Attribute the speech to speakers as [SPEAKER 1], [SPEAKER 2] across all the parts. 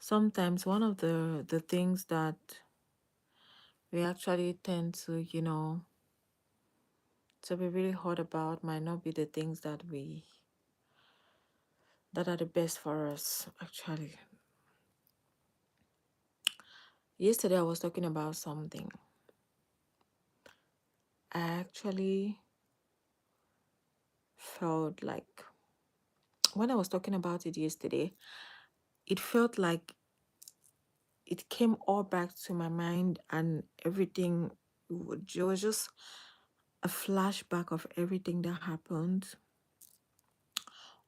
[SPEAKER 1] Sometimes one of the things that we actually tend to, to be really hot about might not be the things that are the best for us, actually. Yesterday I was talking about something. I actually felt like when I was talking about it yesterday, it felt like it came all back to my mind and everything. It was just a flashback of everything that happened.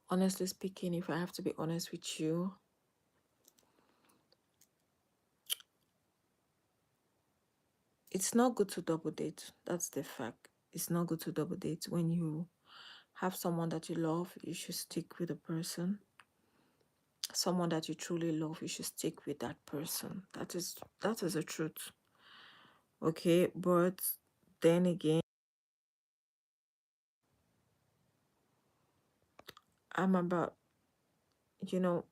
[SPEAKER 1] Honestly speaking, if I have to be honest with you, it's not good to double date. That's the fact. It's not good to double date. When you have someone that you love, you should stick with the person. Someone that you truly love, you should stick with that person. That is the truth. Okay, but then again, I'm about, you know,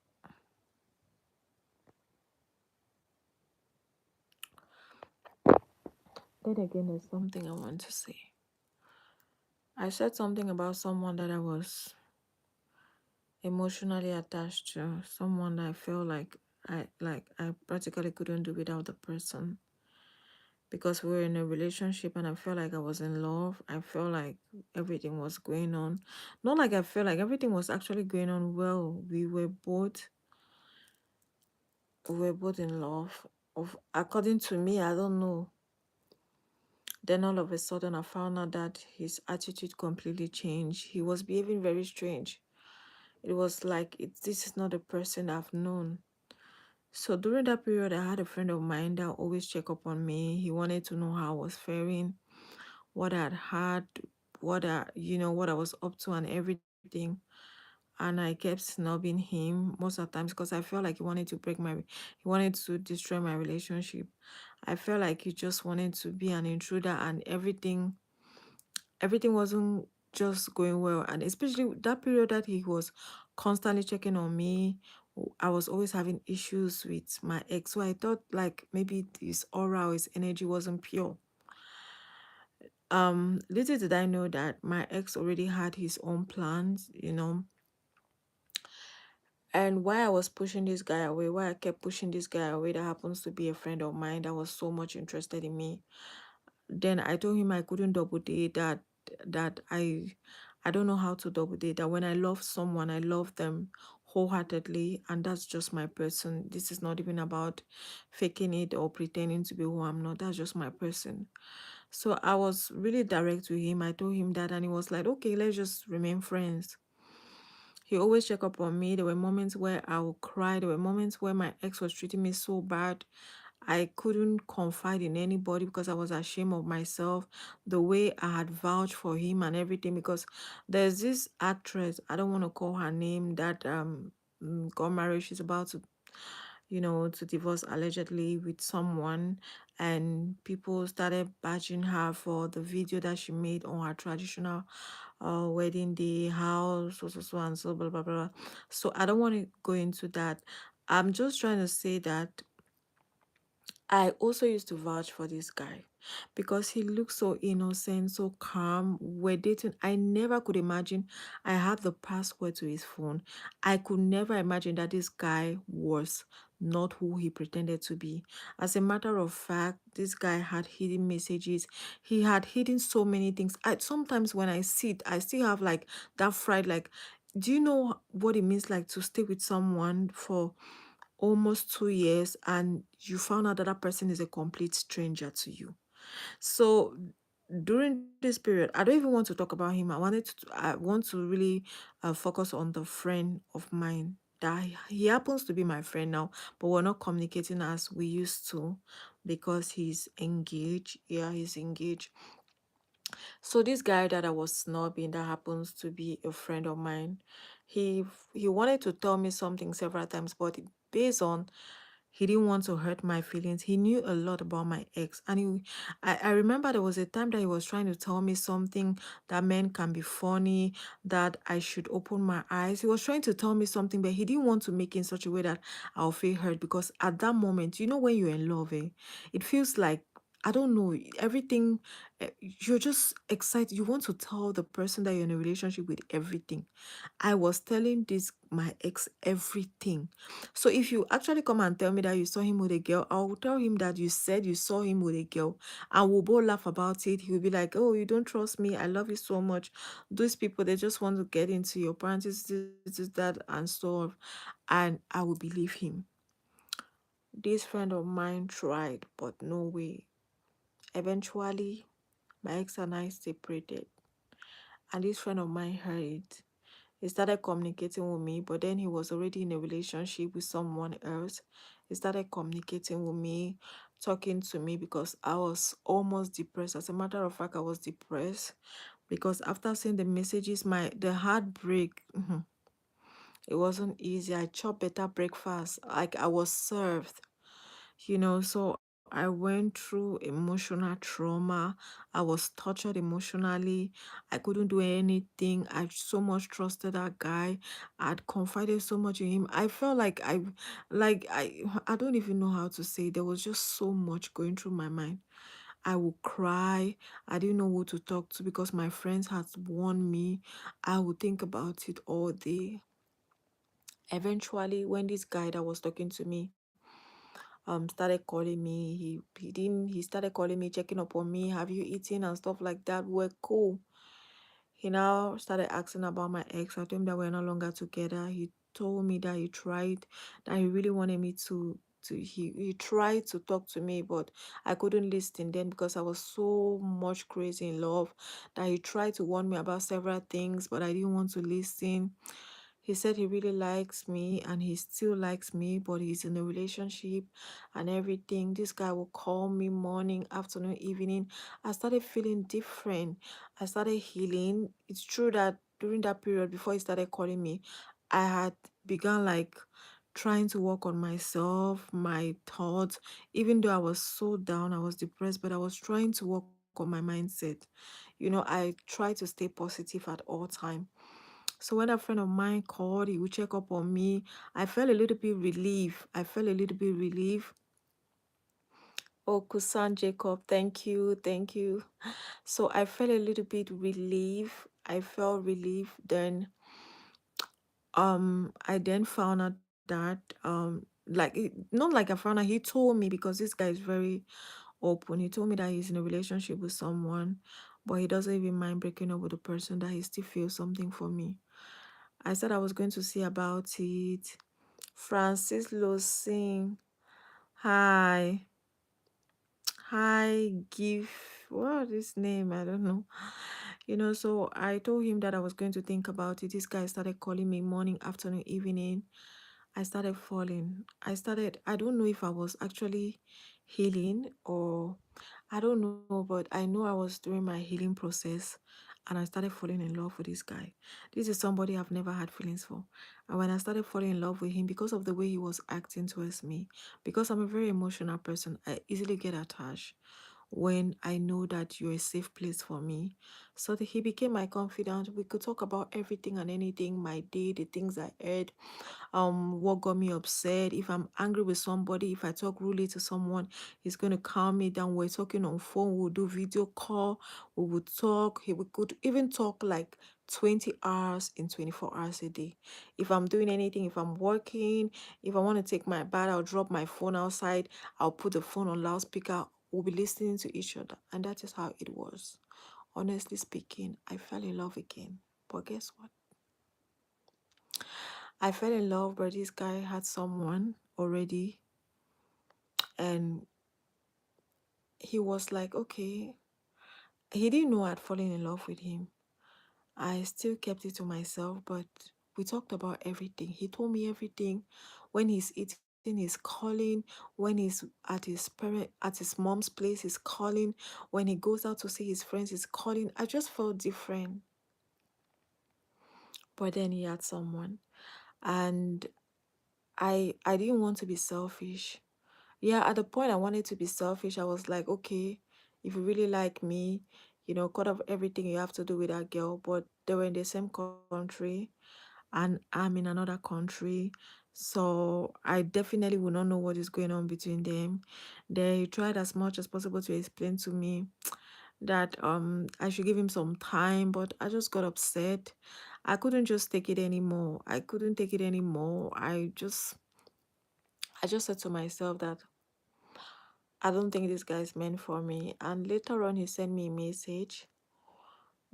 [SPEAKER 1] then again, there's something I want to say. I said something about someone that I was emotionally attached to, someone that I felt like I practically couldn't do without the person because we were in a relationship and I felt like I was in love. I felt like everything was going on. Not like I felt like everything was actually going on well. We were both in love. Of according to me, I don't know. Then all of a sudden I found out that his attitude completely changed. He was behaving very strange. It was like this is not a person I've known. So during that period, I had a friend of mine that always check up on me. He wanted to know how I was faring, what I had, what I was up to and everything. And I kept snubbing him most of the times because I felt like he wanted to destroy my relationship. I felt like he just wanted to be an intruder and everything wasn't just going well. And especially that period that he was constantly checking on me, I was always having issues with my ex. So I thought like maybe his aura or his energy wasn't pure. Little did I know that my ex already had his own plans. And why I was pushing this guy away, why I kept pushing this guy away that happens to be a friend of mine that was so much interested in me. Then I told him I couldn't double date, that I don't know how to double date, that when I love someone, I love them wholeheartedly, and that's just my person. This is not even about faking it or pretending to be who I'm not. That's just my person. So I was really direct with him. I told him that, and he was like, okay, let's just remain friends. He always check up on me. There were moments where I would cry. There were moments where my ex was treating me so bad. I couldn't confide in anybody because I was ashamed of myself, the way I had vouched for him and everything. Because there's this actress, I don't want to call her name, that got married. She's about to divorce allegedly with someone, and people started bashing her for the video that she made on her traditional wedding day, how so and so blah blah blah. So I don't want to go into that. I'm just trying to say that I also used to vouch for this guy because he looked so innocent, so calm. We're dating. I never could imagine I have the password to his phone. I could never imagine that this guy was not who he pretended to be. As a matter of fact, this guy had hidden messages. He had hidden so many things. Sometimes when I sit, I still have like that fright, like, do you know what it means like to stay with someone for almost 2 years and you found out that that person is a complete stranger to you? So during this period, I don't even want to talk about him. I want to really focus on the friend of mine that he happens to be my friend now, but we're not communicating as we used to because he's engaged. Yeah, he's engaged. So this guy that I was snubbing, that happens to be a friend of mine, he he wanted to tell me something several times, but based on He didn't want to hurt my feelings. He knew a lot about my ex. And I remember there was a time that he was trying to tell me something, that men can be funny, that I should open my eyes. He was trying to tell me something, but he didn't want to make it in such a way that I'll feel hurt. Because at that moment, when you're in love, it feels like, I don't know, everything, you're just excited. You want to tell the person that you're in a relationship with everything. I was telling this my ex everything. So if you actually come and tell me that you saw him with a girl, I will tell him that you said you saw him with a girl, and we'll both laugh about it. He will be like, "Oh, you don't trust me. I love you so much." Those people, they just want to get into your parents, this, that, and so on. And I will believe him. This friend of mine tried, but no way. Eventually, my ex and I separated, and this friend of mine heard it. He started communicating with me, but then he was already in a relationship with someone else. He started communicating with me, talking to me, because I was almost depressed. As a matter of fact, I was depressed because after seeing the messages, the heartbreak, it wasn't easy. I chopped better breakfast. Like, I was served. So I went through emotional trauma. I was tortured emotionally. I couldn't do anything. I so much trusted that guy. I'd confided so much in him. I felt like I don't even know how to say it. There was just so much going through my mind. I would cry. I didn't know who to talk to because my friends had warned me. I would think about it all day. Eventually, when this guy that was talking to me started calling me. He started calling me, checking up on me, have you eaten and stuff like that. We're cool. He now started asking about my ex. I told him that we're no longer together. He told me that he tried, that he really wanted me he tried to talk to me, but I couldn't listen then because I was so much crazy in love, that he tried to warn me about several things, but I didn't want to listen. He said he really likes me and he still likes me, but he's in a relationship and everything. This guy will call me morning, afternoon, evening. I started feeling different. I started healing. It's true that during that period before he started calling me, I had begun like trying to work on myself, my thoughts. Even though I was so down, I was depressed, but I was trying to work on my mindset. I try to stay positive at all time. So when a friend of mine called, he would check up on me. I felt a little bit relieved. I felt a little bit relieved. Oh, Kusan Jacob, thank you, thank you. So I felt a little bit relieved. I felt relieved. Then I then found out that not like I found out, he told me, because this guy is very open. He told me that he's in a relationship with someone, but he doesn't even mind breaking up with the person, that he still feels something for me. I said I was going to see about it. Francis Losing. Hi. Hi, give. What is name? I don't know. So I told him that I was going to think about it. This guy started calling me morning, afternoon, evening. I started falling. I don't know if I was actually healing, or I don't know, but I know I was doing my healing process, and I started falling in love with this guy. This is somebody I've never had feelings for. And when I started falling in love with him, because of the way he was acting towards me, because I'm a very emotional person, I easily get attached when I know that you're a safe place for me. So that he became my confidant. We could talk about everything and anything, my day, the things I heard, what got me upset. If I'm angry with somebody, if I talk rudely to someone, he's going to calm me down. We're talking on phone, we'll do video call, we would talk. We could even talk like 20 hours in 24 hours a day. If I'm doing anything, if I'm working, if I want to take my bath, I'll drop my phone outside, I'll put the phone on loudspeaker, we'll be listening to each other. And that is how it was. Honestly speaking, I fell in love again. But guess what? I fell in love, but this guy had someone already, and he was like, okay, he didn't know I'd fallen in love with him. I still kept it to myself, but we talked about everything. He told me everything. When he's eating, he's calling. When he's at his mom's place, he's calling. When he goes out to see his friends, he's calling. I just felt different. But then he had someone, and I didn't want to be selfish. Yeah, at the point I wanted to be selfish, I was like, okay, if you really like me, cut off everything you have to do with that girl. But they were in the same country and I'm in another country. So I definitely will not know what is going on between them. They tried as much as possible to explain to me that I should give him some time, but I just got upset. I couldn't just take it anymore. I couldn't take it anymore. I just said to myself that I don't think this guy is meant for me. And later on, he sent me a message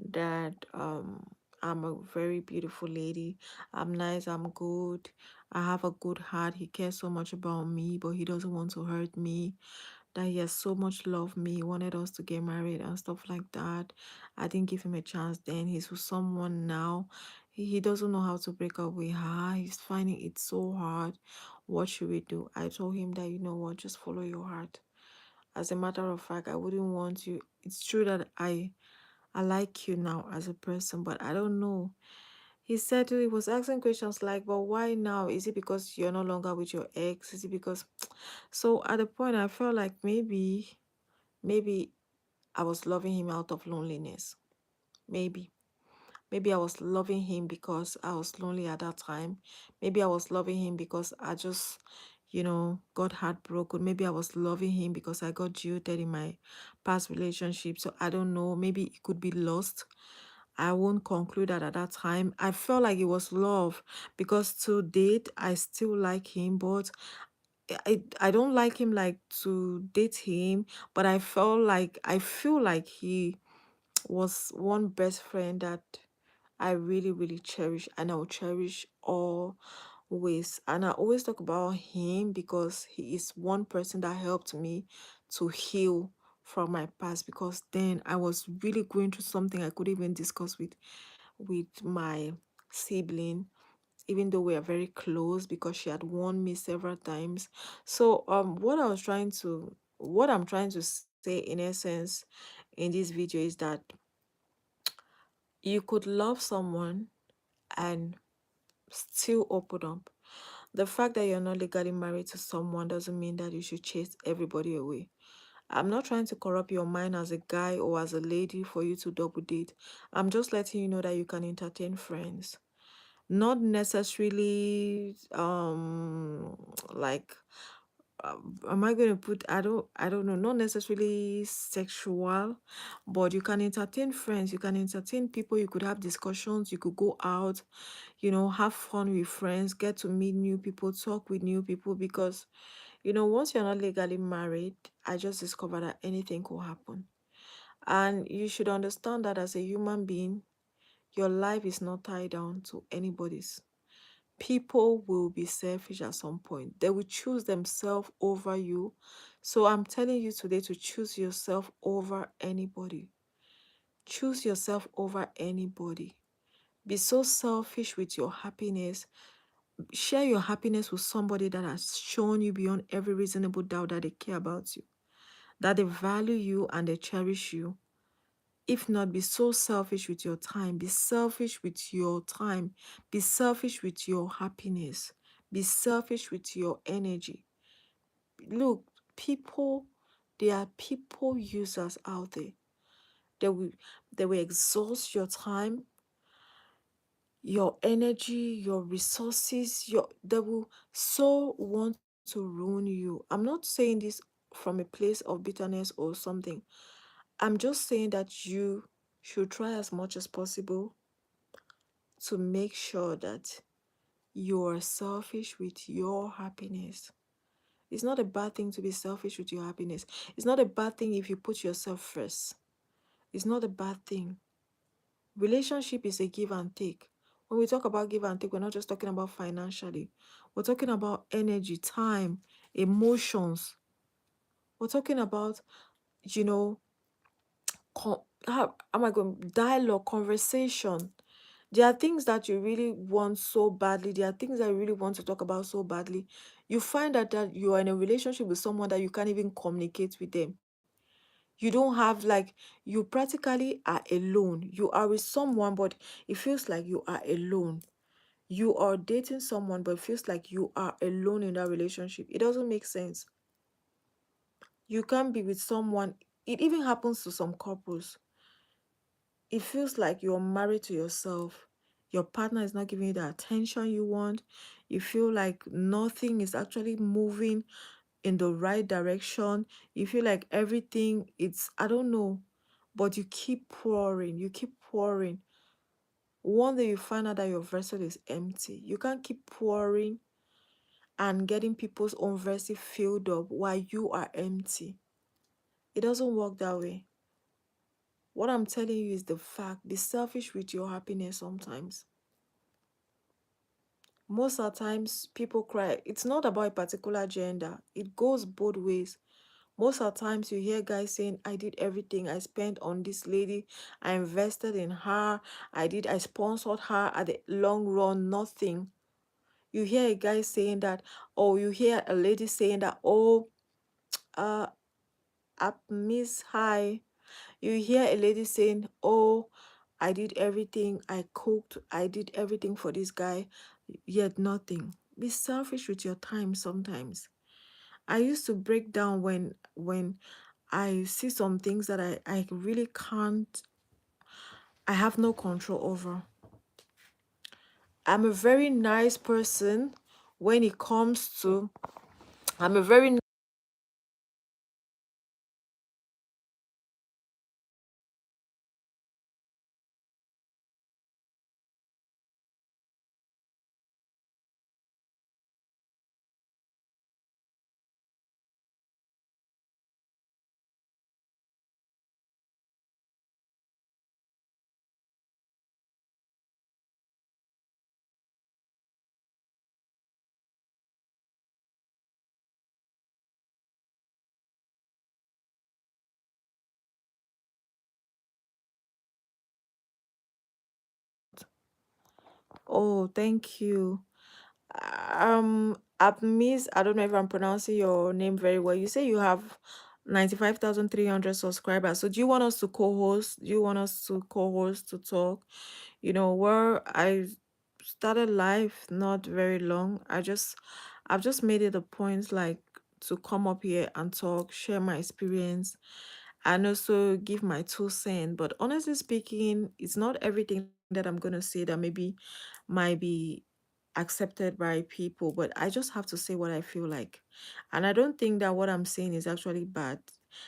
[SPEAKER 1] that I'm a very beautiful lady. I'm nice. I'm good. I have a good heart. He cares so much about me, but he doesn't want to hurt me. That he has so much love me. He wanted us to get married and stuff like that. I didn't give him a chance then. He's with someone now. He doesn't know how to break up with her. He's finding it so hard. What should we do? I told him that, you know what, just follow your heart. As a matter of fact, I wouldn't want you. It's true that I like you now as a person, but I don't know. He was asking questions like, but why now? Is it because you're no longer with your ex? Is it because so at the point I felt like maybe I was loving him out of loneliness. Maybe. Maybe I was loving him because I was lonely at that time. Maybe I was loving him because I just, got heartbroken. Maybe I was loving him because I got jilted in my past relationship. So I don't know. Maybe it could be lost. I won't conclude that at that time. I felt like it was love because to date, I still like him, but I don't like him like to date him, but I feel like he was one best friend that I really, really cherish and I'll cherish always. And I always talk about him because he is one person that helped me to heal from my past because then I was really going through something I couldn't even discuss with my sibling, even though we are very close because she had warned me several times. So what I'm trying to say in essence in this video is that you could love someone and still open up. The fact that you're not legally married to someone doesn't mean that you should chase everybody away. I'm not trying to corrupt your mind as a guy or as a lady for you to double date. I'm just letting you know that you can entertain friends. Not necessarily like am I going to put I don't know, not necessarily sexual, but you can entertain friends, you can entertain people, you could have discussions, you could go out, have fun with friends, get to meet new people, talk with new people because once you're not legally married, I just discovered that anything could happen. And you should understand that as a human being, your life is not tied down to anybody's. People will be selfish at some point. They will choose themselves over you. So I'm telling you today to choose yourself over anybody. Choose yourself over anybody. Be so selfish with your happiness. Share your happiness with somebody that has shown you beyond every reasonable doubt that they care about you, that they value you and they cherish you. If not, be so selfish with your time. Be selfish with your time. Be selfish with your happiness. Be selfish with your energy. Look, people, there are people users out there. They will, they will exhaust your time, your energy, your resources, they will so want to ruin you. I'm not saying this from a place of bitterness or something. I'm just saying that you should try as much as possible to make sure that you are selfish with your happiness. It's not a bad thing to be selfish with your happiness. It's not a bad thing if you put yourself first. It's not a bad thing. Relationship is a give and take. When we talk about give and take, we're not just talking about financially. We're talking about energy, time, emotions. We're talking about, you know, how am I going? Dialogue, conversation. There are things that you really want so badly. There are things that you really want to talk about so badly. You find that you are in a relationship with someone that you can't even communicate with them. You don't have like you practically are alone. You are with someone, but it feels like you are alone. You are dating someone, but it feels like you are alone in that relationship. It doesn't make sense. You can't be with someone. It even happens to some couples. It feels like you're married to yourself. Your partner is not giving you the attention you want. You feel like nothing is actually moving in the right direction. You feel like everything, it's, I don't know, but you keep pouring, you keep pouring. One day you find out that your vessel is empty. You can't keep pouring and getting people's own vessel filled up while you are empty. It doesn't work that way. What I'm telling you is the fact. Be selfish with your happiness sometimes. Most of the times, people cry. It's not about a particular gender, it goes both ways. Most of the times, you hear guys saying, I did everything. I spent on this lady. I invested in her. I sponsored her at the long run, nothing. You hear a guy saying that, or you hear a lady saying that, oh, uh, I miss hi. You hear a lady saying, oh, I did everything. I cooked. I did everything for this guy, yet nothing. Be selfish with your time sometimes. I used to break down when I see some things that I really can't, I have no control over. I'm a very nice person when it comes to, I'm a very, oh, thank you. Miss, I don't know if I'm pronouncing your name very well. You say you have 95,300 subscribers. So do you want us to co-host? Do you want us to co-host to talk? Where I started life not very long. I've just made it a point like to come up here and talk, share my experience, and also give my 2 cents. But honestly speaking, it's not everything that I'm gonna say that maybe might be accepted by people, but I just have to say what I feel like. And I don't think that what I'm saying is actually bad.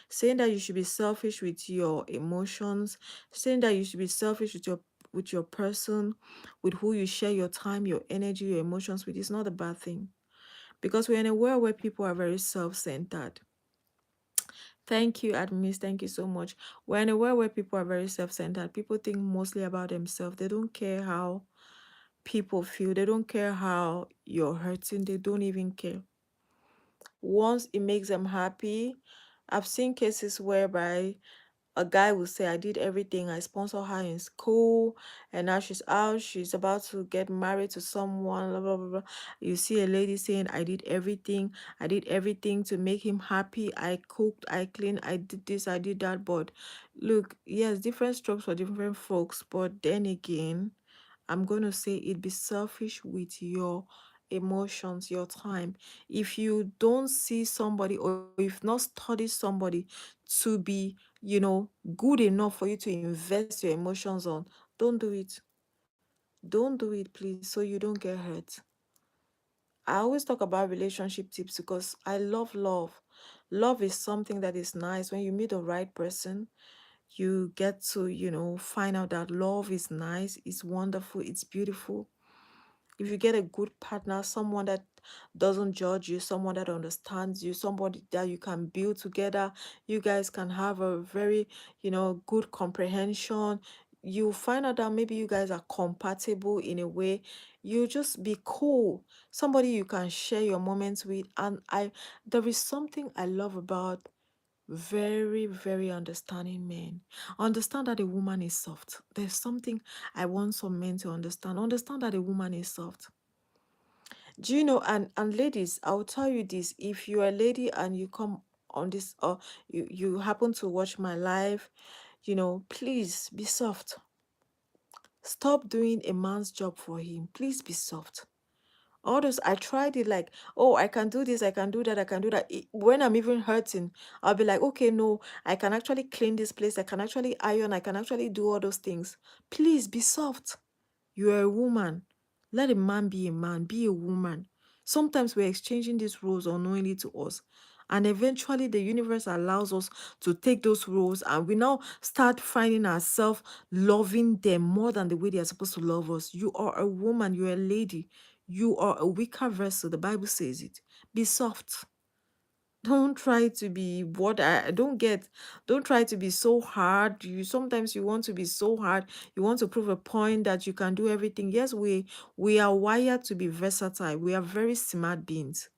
[SPEAKER 1] Saying that you should be selfish with your emotions, saying that you should be selfish with your person, with who you share your time, your energy, your emotions with, is not a bad thing. Because we're in a world where people are very self-centered. Thank you, Admis. Thank you so much. We're in a world where people are very self-centered. People think mostly about themselves. They don't care how people feel. They don't care how you're hurting. They don't even care. Once it makes them happy, I've seen cases whereby a guy will say, I did everything. I sponsor her in school, and now she's out. She's about to get married to someone. Blah, blah, blah, blah. You see a lady saying, I did everything. I did everything to make him happy. I cooked, I cleaned, I did this, I did that. But look, yes, different strokes for different folks. But then again, I'm going to say it, be selfish with your emotions, your time. If you don't see somebody, or if not study somebody to be, good enough for you to invest your emotions on, don't do it. Don't do it, please, so you don't get hurt. I always talk about relationship tips because I love love. Love is something that is nice. When you meet the right person, you get to, find out that love is nice, it's wonderful, it's beautiful. If you get a good partner, someone that doesn't judge you, someone that understands you, somebody that you can build together, you guys can have a very, good comprehension. You find out that maybe you guys are compatible in a way. You just be cool. Somebody you can share your moments with. And there is something I love about very, very understanding men. Understand that a woman is soft. There's something I want some men to understand. Understand that a woman is soft. Do you know? And ladies, I'll tell you this: if you're a lady and you come on this, or you happen to watch my live, please be soft. Stop doing a man's job for him. Please be soft. All those, I tried it like, oh, I can do this, I can do that, I can do that. When I'm even hurting, I'll be like, okay, no, I can actually clean this place, I can actually iron, I can actually do all those things. Please be soft. You're a woman. Let a man, be a woman. Sometimes we're exchanging these roles unknowingly to us. And eventually, the universe allows us to take those roles, and we now start finding ourselves loving them more than the way they are supposed to love us. You are a woman, you're a lady, you are a weaker vessel. The Bible says it. Be soft. Don't try to be what I don't get. Don't try to be so hard. You sometimes you want to be so hard. You want to prove a point that you can do everything. Yes, we are wired to be versatile. We are very smart beings.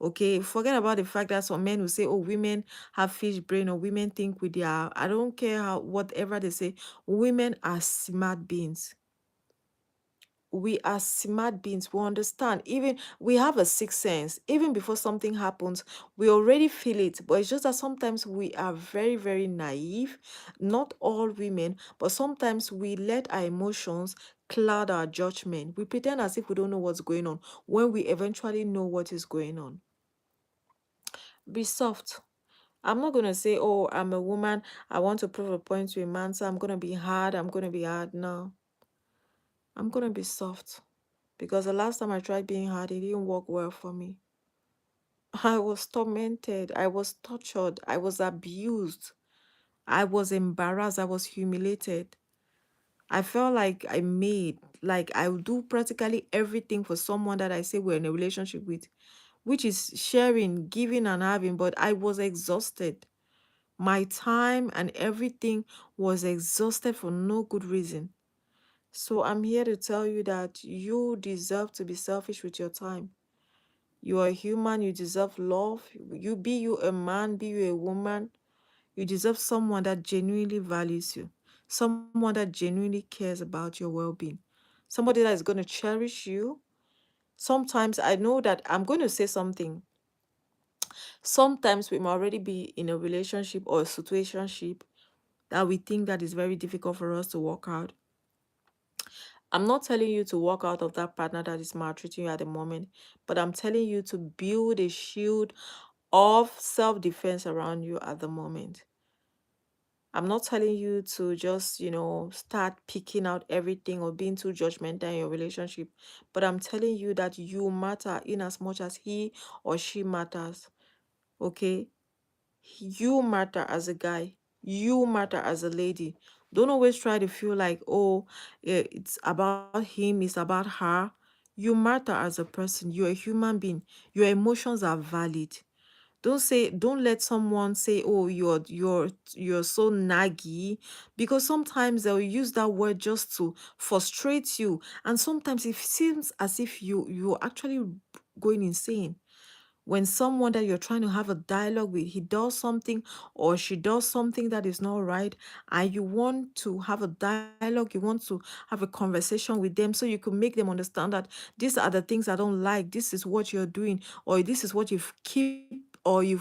[SPEAKER 1] Okay, forget about the fact that some men will say, "Oh, women have fish brain," or women think with their. I don't care how whatever they say. Women are smart beings. We are smart beings. We understand. Even we have a sixth sense. Even before something happens, we already feel it. But it's just that sometimes we are very, very naive. Not all women, but sometimes we let our emotions cloud our judgment. We pretend as if we don't know what's going on when we eventually know what is going on. Be soft. I'm not gonna say, oh, I'm a woman. I want to prove a point to a man, so I'm gonna be hard. I'm gonna be hard. No, I'm gonna be soft. Because the last time I tried being hard, it didn't work well for me. I was tormented, I was tortured, I was abused, I was embarrassed, I was humiliated. I felt like I would do practically everything for someone that I say we're in a relationship with, which is sharing, giving, and having, but I was exhausted. My time and everything was exhausted for no good reason. So I'm here to tell you that you deserve to be selfish with your time. You are human, you deserve love. You a man, be you a woman. You deserve someone that genuinely values you, someone that genuinely cares about your well being, somebody that is going to cherish you. Sometimes I know that I'm going to say something. Sometimes we might already be in a relationship or a situationship that we think that is very difficult for us to work out. I'm not telling you to walk out of that partner that is maltreating you at the moment, but I'm telling you to build a shield of self-defense around you at the moment. I'm not telling you to just, start picking out everything or being too judgmental in your relationship, but I'm telling you that you matter in as much as he or she matters. Okay? You matter as a guy. You matter as a lady. Don't always try to feel like, oh, it's about him, it's about her. You matter as a person. You're a human being. Your emotions are valid. Don't let someone say, oh, you're so naggy, because sometimes they'll use that word just to frustrate you, and sometimes it seems as if you're actually going insane when someone that you're trying to have a dialogue with, he does something or she does something that is not right, and you want to have a dialogue, you want to have a conversation with them so you can make them understand that these are the things I don't like, this is what you're doing, or this is what you've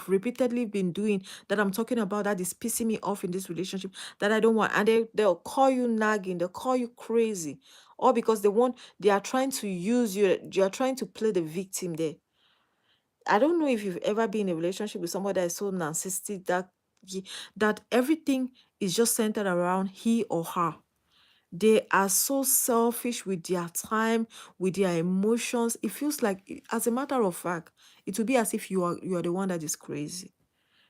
[SPEAKER 1] repeatedly been doing that I'm talking about that is pissing me off in this relationship that I don't want. And they'll call you nagging, they'll call you crazy, all because they are trying to use you, you are trying to play the victim there. I don't know if you've ever been in a relationship with somebody that is so narcissistic that everything is just centered around he or her. They are so selfish with their time, with their emotions. It feels like, as a matter of fact, it will be as if you are the one that is crazy.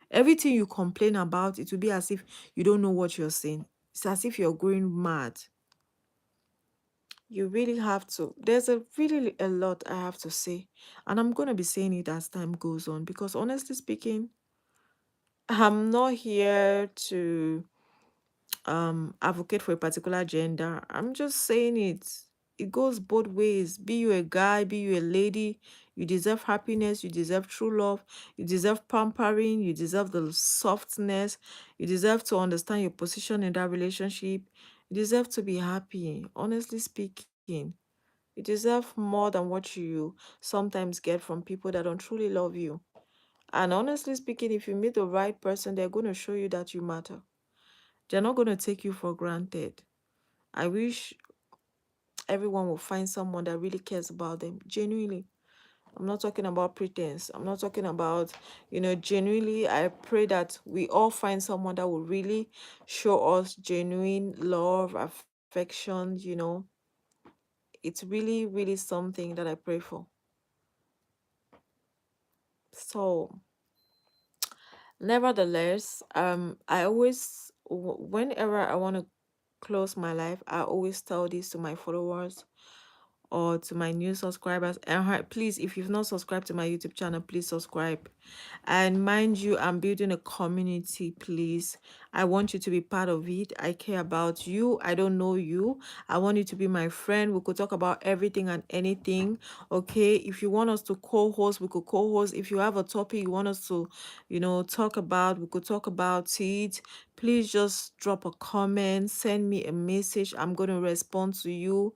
[SPEAKER 1] Everything you complain about, it will be as if you don't know what you're saying. It's as if you're going mad. You really have to. There's a really a lot I have to say, and I'm going to be saying it as time goes on because honestly speaking, I'm not here to advocate for a particular gender. I'm just saying it goes both ways. Be you a guy, be you a lady, you deserve happiness, you deserve true love, you deserve pampering, you deserve the softness, you deserve to understand your position in that relationship, you deserve to be happy. Honestly speaking, you deserve more than what you sometimes get from people that don't truly love you. And honestly speaking, if you meet the right person, they're going to show you that you matter. They're not going to take you for granted. I wish everyone will find someone that really cares about them genuinely. I'm not talking about pretense. I'm not talking about, genuinely. I pray that we all find someone that will really show us genuine love, affection. It's really, really something that I pray for. So, nevertheless, I always, whenever I want to close my life, I always tell this to my followers or to my new subscribers. And please, if you've not subscribed to my YouTube channel, please subscribe. And mind you, I'm building a community, please. I want you to be part of it. I care about you. I don't know you. I want you to be my friend. We could talk about everything and anything. Okay. If you want us to co-host, we could co-host. If you have a topic you want us to, talk about, we could talk about it. Please just drop a comment, send me a message. I'm going to respond to you.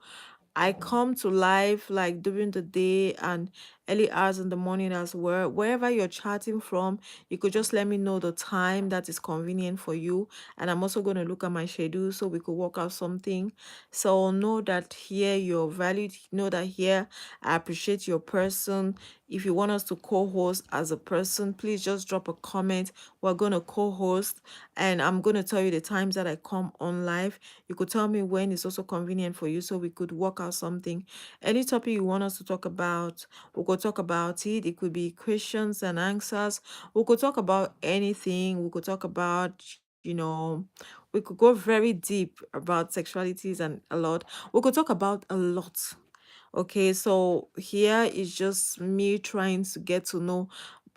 [SPEAKER 1] I come to live like during the day and early hours in the morning as well. Wherever you're chatting from, you could just let me know the time that is convenient for you. And I'm also going to look at my schedule so we could work out something. So know that here you're valued. Know that here I appreciate your person. If you want us to co-host as a person, please just drop a comment. We're going to co-host and I'm going to tell you the times that I come on live. You could tell me when it's also convenient for you so we could work out something. Any topic you want us to talk about, we could talk about it. It could be questions and answers. We could talk about anything. We could talk about, we could go very deep about sexualities and a lot. We could talk about a lot. Okay, so here is just me trying to get to know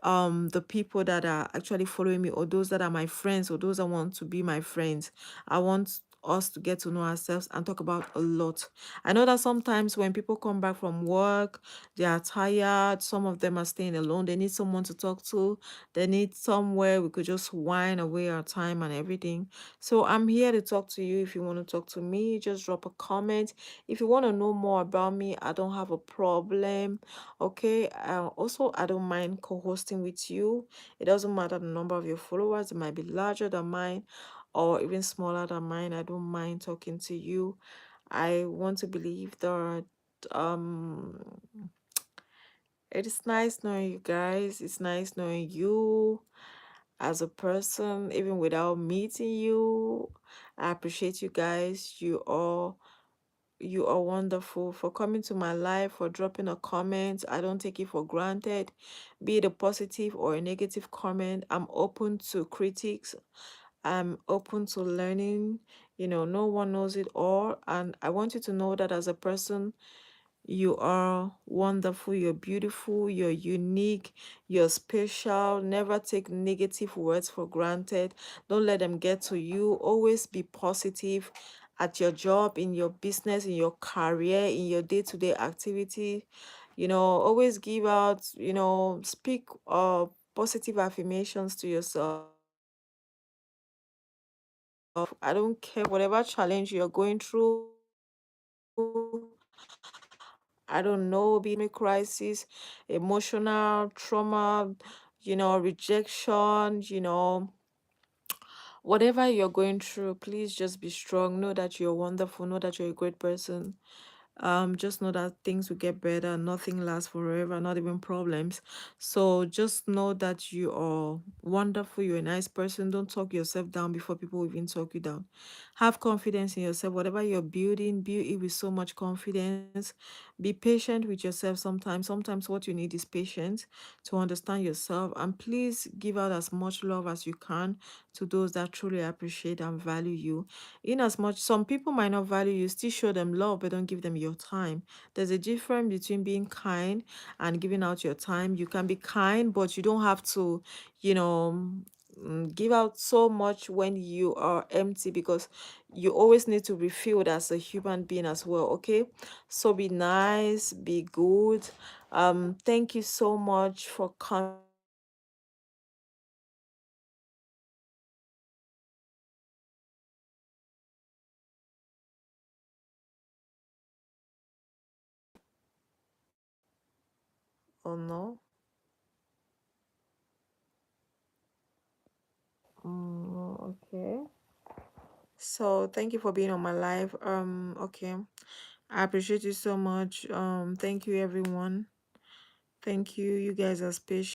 [SPEAKER 1] the people that are actually following me, or those that are my friends, or those that want to be my friends. I want us to get to know ourselves and talk about a lot. I know that sometimes when people come back from work, they are tired. Some of them are staying alone. They need someone to talk to. They need somewhere we could just whine away our time and everything. So I'm here to talk to you. If you want to talk to me, just drop a comment. If you want to know more about me, I don't have a problem. Okay. Also, I don't mind co-hosting with you. It doesn't matter the number of your followers. It might be larger than mine or even smaller than mine. I don't mind talking to you. I want to believe that um it is nice knowing you guys. It's nice knowing you as a person, even without meeting you. I appreciate you guys. You are wonderful for coming to my life, for dropping a comment. I don't take it for granted. Be it a positive or a negative comment. I'm open to critics. I'm open to learning. No one knows it all. And I want you to know that as a person, you are wonderful, you're beautiful, you're unique, you're special. Never take negative words for granted. Don't let them get to you. Always be positive at your job, in your business, in your career, in your day-to-day activity. Always give out, speak positive affirmations to yourself. I don't care whatever challenge you're going through. I don't know, be it economic crisis, emotional trauma, rejection, whatever you're going through, please just be strong. Know that you're wonderful. Know that you're a great person. Just know that things will get better. Nothing lasts forever, not even problems. So just know that you are wonderful. You're a nice person. Don't talk yourself down before people even talk you down. Have confidence in yourself. Whatever you're building, build it with so much confidence. Be patient with yourself sometimes. Sometimes what you need is patience to understand yourself. And please give out as much love as you can to those that truly appreciate and value you. In as much some people might not value you, still show them love, but don't give them your time. There's a difference between being kind and giving out your time. You can be kind, but you don't have to, you know, give out so much when you are empty, because you always need to be filled as a human being as well. Okay, so be nice, be good. Thank you so much for coming to my live. Oh no. Okay. So thank you for being on my live. Okay. I appreciate you so much. Thank you, everyone. Thank you. You guys are special.